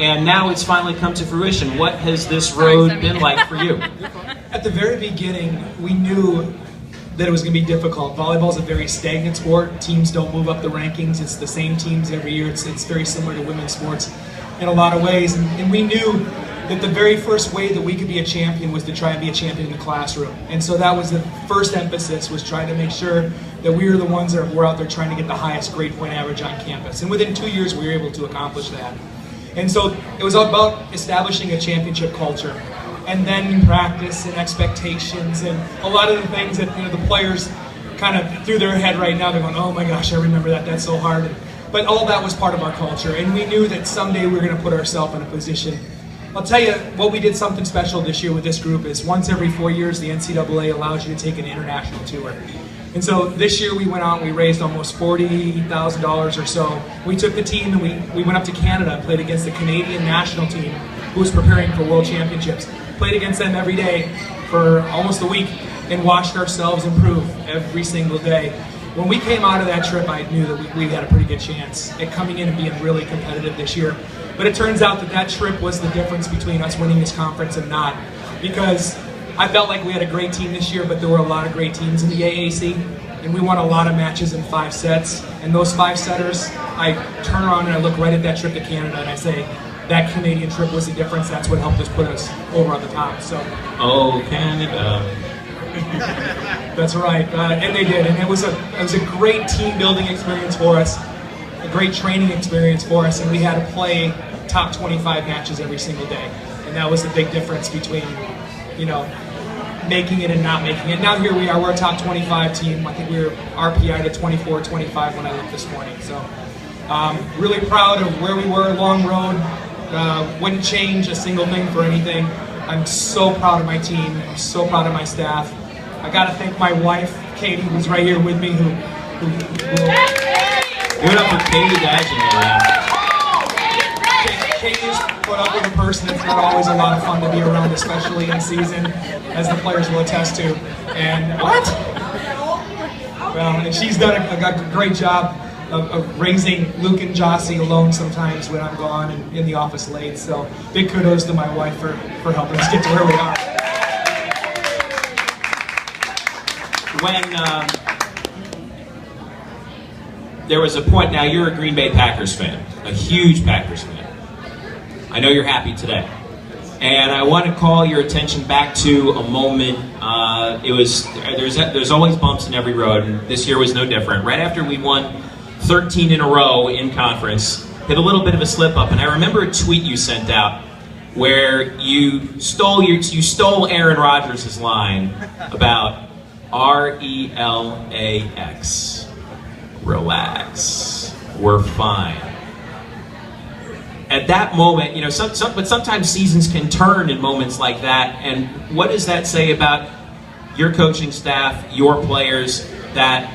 and now it's finally come to fruition. What has this road been like for you? At the very beginning, we knew that it was going to be difficult. Volleyball is a very stagnant sport. Teams don't move up the rankings. It's the same teams every year. It's very similar to women's sports in a lot of ways. And we knew that the very first way that we could be a champion was to try and be a champion in the classroom. And so that was the first emphasis, was trying to make sure that we were the ones that were out there trying to get the highest grade point average on campus. And within 2 years, we were able to accomplish that. And so it was all about establishing a championship culture. And then practice and expectations and a lot of the things that the players kind of through their head right now. They're going, oh my gosh, I remember that, that's so hard. But all that was part of our culture, and we knew that someday we were going to put ourselves in a position. I'll tell you what, we did something special this year with this group is once every 4 years the NCAA allows you to take an international tour. And so this year we went out and we raised almost $40,000 or so. We took the team and we went up to Canada and played against the Canadian national team who was preparing for World Championships. Played against them every day for almost a week and watched ourselves improve every single day. When we came out of that trip, I knew that we had a pretty good chance at coming in and being really competitive this year. But it turns out that that trip was the difference between us winning this conference and not. Because I felt like we had a great team this year, but there were a lot of great teams in the AAC. And we won a lot of matches in 5 sets. And those 5 setters, I turn around and I look right at that trip to Canada and I say, that Canadian trip was the difference. That's what helped us put us over on the top. So. Oh, Canada. That's right, and they did. And it was a great team building experience for us, a great training experience for us, and we had to play top 25 matches every single day. And that was the big difference between, making it and not making it. Now here we are, we're a top 25 team. I think we were RPI to 24, 25 when I looked this morning. So really proud of where we were, long road. Wouldn't change a single thing for anything. I'm so proud of my team. I'm so proud of my staff. I got to thank my wife, Katie, who's right here with me. Give it up for Katie Dagen. Katie's put up with a person that's not always a lot of fun to be around, especially in season, as the players will attest to. And what? Well, and she's done a great job of raising Luke and Jossie alone sometimes when I'm gone and in the office late. So big kudos to my wife for helping us get to where we are. When there was a point, now you're a Green Bay Packers fan, a huge Packers fan. I know you're happy today. And I want to call your attention back to a moment. There's always bumps in every road, and this year was no different. Right after we won 13 in a row in conference, hit a little bit of a slip up, and I remember a tweet you sent out where you stole Aaron Rodgers' line about RELAX, relax, we're fine. At that moment, but sometimes seasons can turn in moments like that. And what does that say about your coaching staff, your players, that